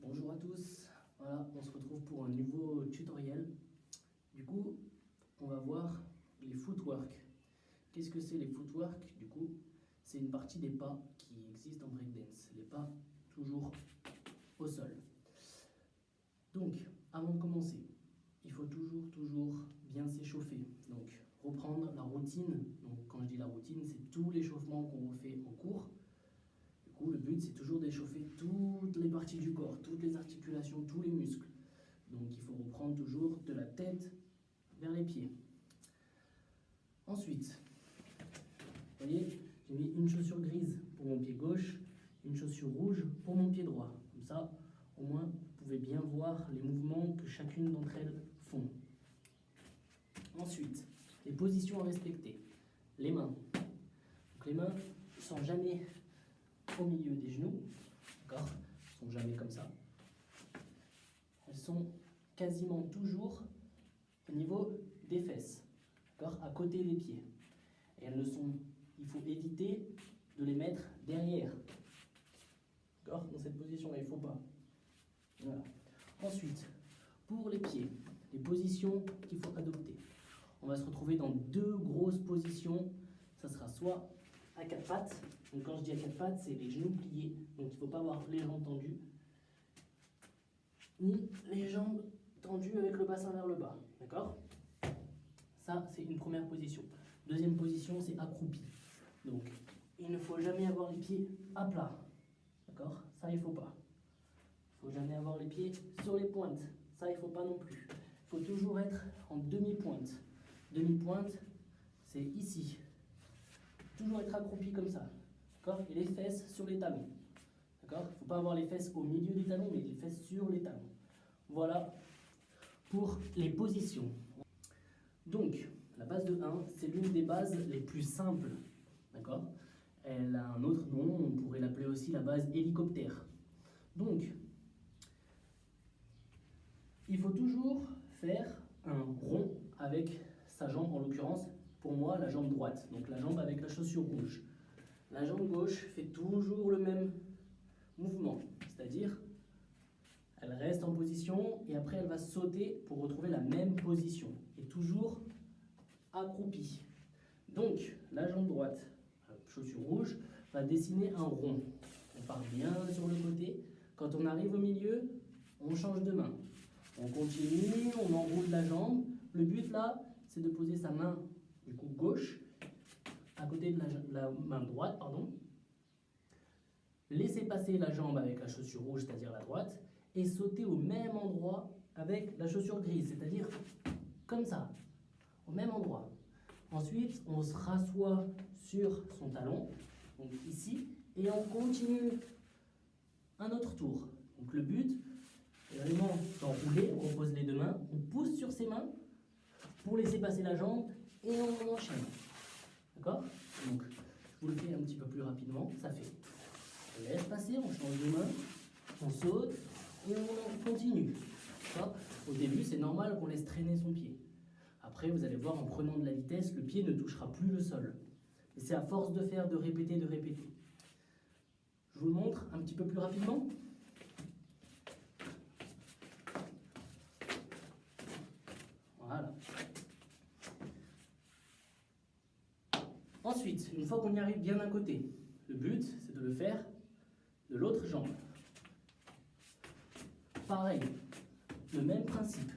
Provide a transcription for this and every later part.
Bonjour à tous, voilà, on se retrouve pour un nouveau tutoriel. Du coup, on va voir les footwork. Qu'est-ce que c'est les footwork? Du coup, c'est une partie des pas qui existent en breakdance. Les pas toujours au sol. Donc, avant de commencer, il faut toujours bien s'échauffer. Donc, reprendre la routine. Donc, quand je dis la routine, c'est tout l'échauffement qu'on refait en cours. Du coup, le but, c'est toujours d'échauffer toutes les parties du corps, toutes les articulations, tous les muscles. Donc, il faut reprendre toujours de la tête vers les pieds. Ensuite, vous voyez, j'ai mis une chaussure grise pour mon pied gauche, une chaussure rouge pour mon pied droit. Comme ça, au moins, vous pouvez bien voir les mouvements que chacune d'entre elles font. Ensuite, les positions à respecter. Les mains. Donc, les mains ne sont jamais au milieu des genoux, d'accord? Elles ne sont jamais comme ça. Elles sont quasiment toujours au niveau des fesses, d'accord? À côté des pieds. Et elles ne sont, il faut éviter de les mettre derrière, d'accord? Dans cette position-là, il ne faut pas. Voilà. Ensuite, pour les pieds, les positions qu'il faut adopter. On va se retrouver dans deux grosses positions. Ça sera soit à quatre pattes. Donc quand je dis à quatre pattes, c'est les genoux pliés. Donc il ne faut pas avoir les jambes tendues, ni les jambes tendues avec le bassin vers le bas. D'accord? Ça, c'est une première position. Deuxième position, c'est accroupi. Donc il ne faut jamais avoir les pieds à plat. D'accord? Ça, il ne faut pas. Il ne faut jamais avoir les pieds sur les pointes. Ça, il ne faut pas non plus. Il faut toujours être en demi-pointe. Demi-pointe, c'est ici. Toujours être accroupi comme ça. D'accord? Et les fesses sur les talons. D'accord? Il ne faut pas avoir les fesses au milieu des talons, mais les fesses sur les talons. Voilà pour les positions. Donc, la base de 1, c'est l'une des bases les plus simples. D'accord? Elle a un autre nom, on pourrait l'appeler aussi la base hélicoptère. Donc, il faut toujours faire un rond avec sa jambe, en l'occurrence, pour moi, la jambe droite. Donc la jambe avec la chaussure rouge. La jambe gauche fait toujours le même mouvement, c'est-à-dire elle reste en position et après elle va sauter pour retrouver la même position et toujours accroupie. Donc la jambe droite, chaussure rouge, va dessiner un rond. On part bien sur le côté. Quand on arrive au milieu, on change de main. On continue, on enroule la jambe. Le but là, c'est de poser sa main du coup gauche à côté de la main droite, pardon. Laissez passer la jambe avec la chaussure rouge, c'est-à-dire la droite, et sauter au même endroit avec la chaussure grise, c'est-à-dire comme ça, au même endroit. Ensuite, on se rassoit sur son talon, donc ici, et on continue un autre tour. Donc le but est vraiment d'enrouler, on repose les deux mains, on pousse sur ses mains pour laisser passer la jambe et on enchaîne. D'accord? Donc, je vous le fais un petit peu plus rapidement. Ça fait, on laisse passer, on change de main, on saute et on continue. Au début, c'est normal qu'on laisse traîner son pied. Après, vous allez voir, en prenant de la vitesse, le pied ne touchera plus le sol. Et c'est à force de faire, de répéter. Je vous le montre un petit peu plus rapidement. Voilà. Ensuite, une fois qu'on y arrive bien d'un côté, le but, c'est de le faire de l'autre jambe. Pareil, le même principe.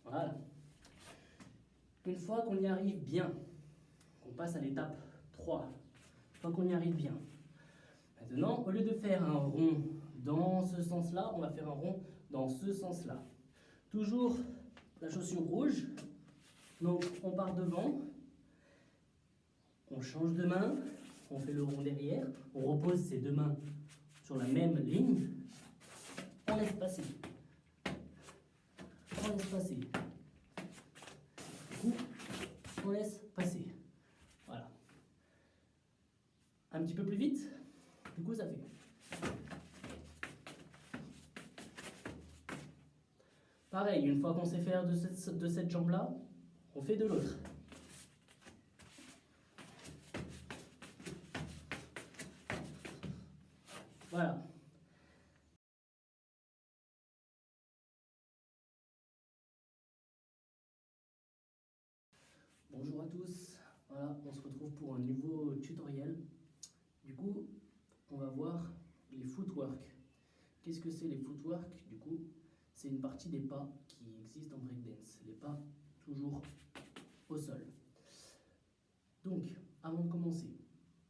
Voilà. Une fois qu'on y arrive bien, on passe à l'étape 3. Une fois qu'on y arrive bien. Maintenant, au lieu de faire un rond dans ce sens-là, on va faire un rond dans ce sens-là. Toujours la chaussure rouge. Donc, on part devant. On change de main, on fait le rond derrière, on repose ses deux mains sur la même ligne, on laisse passer. On laisse passer. Du coup, on laisse passer. Voilà. Un petit peu plus vite, du coup ça fait. Pareil, une fois qu'on sait faire de cette jambe-là, on fait de l'autre. Voilà. à tous, voilà, on se retrouve pour un nouveau tutoriel. Du coup, on va voir les footwork. Qu'est-ce que c'est les footwork? Du coup, c'est une partie des pas qui existent en breakdance, les pas toujours au sol. Donc, avant de commencer,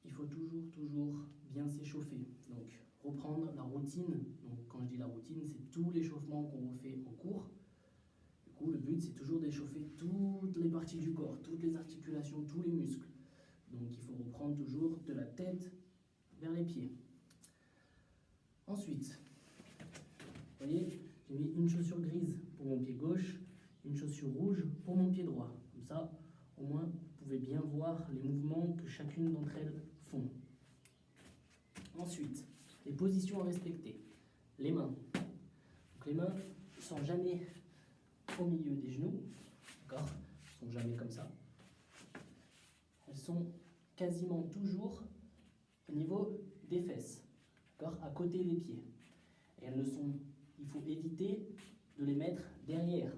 il faut toujours bien s'échauffer. Donc, reprendre la routine. Donc, quand je dis la routine, c'est tout l'échauffement qu'on refait en cours. Du coup, le but, c'est toujours d'échauffer toutes les parties du corps, toutes les articulations, tous les muscles. Donc, il faut reprendre toujours de la tête vers les pieds. Ensuite, vous voyez, j'ai mis une chaussure grise pour mon pied gauche, une chaussure rouge pour mon pied droit. Comme ça, au moins, vous pouvez bien voir les mouvements que chacune d'entre elles font. Ensuite, les positions à respecter. Les mains. Donc, les mains ne sont jamais au milieu des genoux, d'accord? Elles ne sont jamais comme ça. Elles sont quasiment toujours au niveau des fesses, d'accord? À côté des pieds. Et elles ne sont, il faut éviter de les mettre derrière,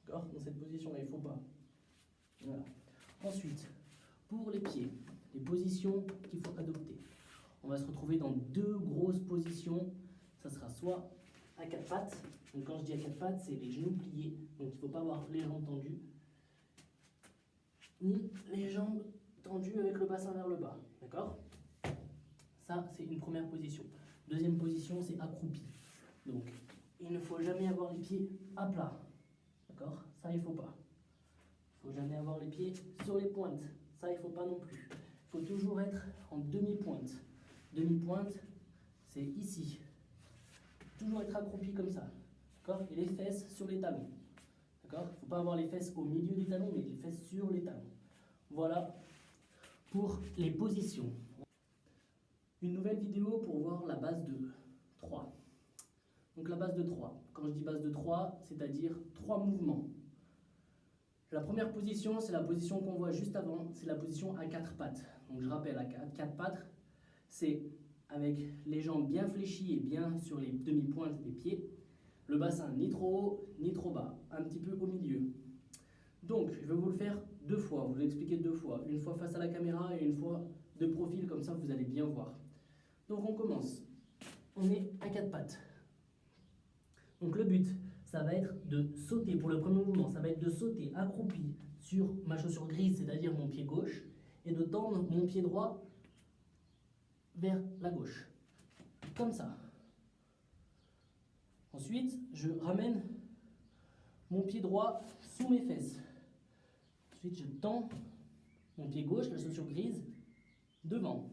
d'accord? Dans cette position-là, il ne faut pas. Voilà. Ensuite, pour les pieds, les positions qu'il faut adopter. On va se retrouver dans deux grosses positions. Ça sera soit à quatre pattes. Donc quand je dis à quatre pattes, c'est les genoux pliés. Donc il ne faut pas avoir les jambes tendues, ni les jambes tendues avec le bassin vers le bas. D'accord? Ça, c'est une première position. Deuxième position, c'est accroupi. Donc il ne faut jamais avoir les pieds à plat. D'accord? Ça, il ne faut pas. Il ne faut jamais avoir les pieds sur les pointes. Ça, il ne faut pas non plus. Il faut toujours être en demi-pointe. Demi-pointe, c'est ici. Toujours être accroupi comme ça. D'accord? Et les fesses sur les talons. D'accord? Il ne faut pas avoir les fesses au milieu des talons, mais les fesses sur les talons. Voilà pour les positions. Une nouvelle vidéo pour voir la base de 3. Donc la base de 3. Quand je dis base de 3, c'est-à-dire 3 mouvements. La première position, c'est la position qu'on voit juste avant, c'est la position à 4 pattes. Donc je rappelle, à 4 pattes, c'est avec les jambes bien fléchies et bien sur les demi-pointes des pieds, le bassin ni trop haut ni trop bas, un petit peu au milieu. Donc je vais vous le faire 2 fois, vous l'expliquer 2 fois, une fois face à la caméra et une fois de profil, comme ça vous allez bien voir. Donc on commence, on est à 4 pattes. Donc le but, ça va être de sauter, pour le premier mouvement, ça va être de sauter accroupi sur ma chaussure grise, c'est-à-dire mon pied gauche, et de tendre mon pied droit vers la gauche, comme ça. Ensuite, je ramène mon pied droit sous mes fesses. Ensuite, je tends mon pied gauche, la chaussure grise, devant.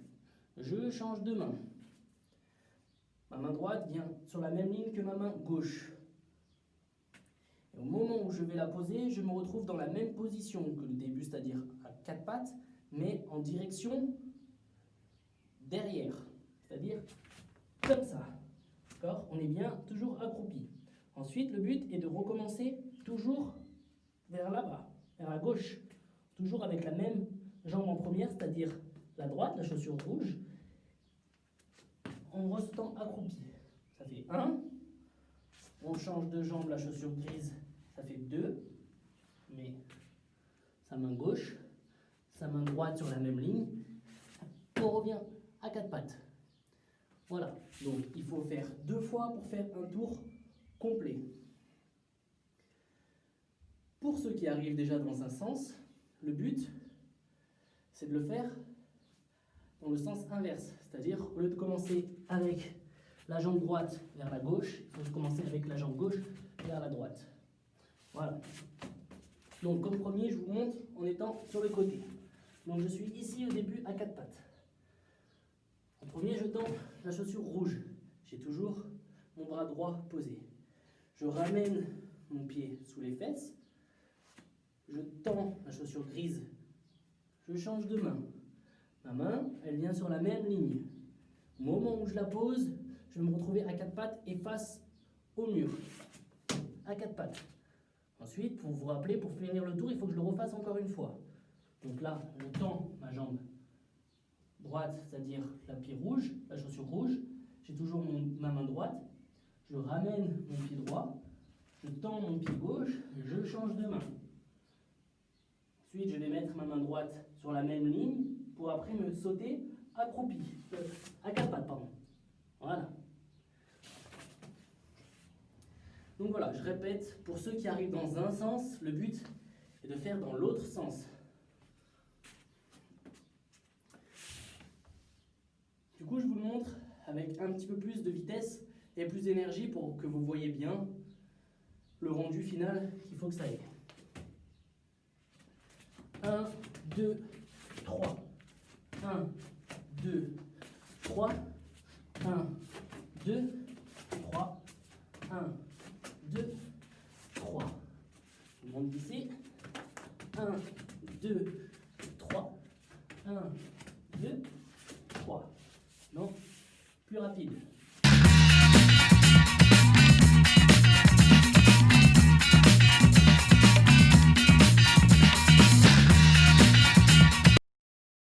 Je change de main. Ma main droite vient sur la même ligne que ma main gauche. Et au moment où je vais la poser, je me retrouve dans la même position que le début, c'est-à-dire à 4 pattes, mais en direction derrière, c'est-à-dire comme ça. D'accord? On est bien toujours accroupi. Ensuite, le but est de recommencer toujours vers là-bas, vers la gauche, toujours avec la même jambe en première, c'est-à-dire la droite, la chaussure rouge, en restant accroupi. Ça fait 1. On change de jambe, la chaussure grise, ça fait 2. Mais sa main gauche, sa main droite sur la même ligne. On revient à 4 pattes. Voilà, donc il faut faire 2 fois pour faire un tour complet. Pour ceux qui arrivent déjà dans un sens, le but, c'est de le faire dans le sens inverse. C'est-à-dire, au lieu de commencer avec la jambe droite vers la gauche, il faut commencer avec la jambe gauche vers la droite. Voilà. Donc, comme premier, je vous montre en étant sur le côté. Donc, je suis ici au début à 4 pattes. En premier, je tends la chaussure rouge. J'ai toujours mon bras droit posé. Je ramène mon pied sous les fesses. Je tends la chaussure grise. Je change de main. Ma main, elle vient sur la même ligne. Au moment où je la pose, je vais me retrouver à 4 pattes et face au mur. À 4 pattes. Ensuite, pour vous rappeler, pour finir le tour, il faut que je le refasse encore une fois. Donc là, je tends ma jambe droite, c'est-à-dire la pied rouge, la chaussure rouge. J'ai toujours ma main droite. Je ramène mon pied droit. Je tends mon pied gauche. Je change de main. Ensuite, je vais mettre ma main droite sur la même ligne pour après me sauter accroupi. À quatre pattes, pardon. Voilà. Donc voilà, je répète, pour ceux qui arrivent dans un sens, le but est de faire dans l'autre sens. Du coup, je vous le montre avec un petit peu plus de vitesse et plus d'énergie pour que vous voyez bien le rendu final qu'il faut que ça ait. 1, 2, 3. 1, 2, 3. 1, 2, 3. 1, 2, 3. Je monte d'ici. 1, 2, 3. 1, 2, 3. Non, plus rapide.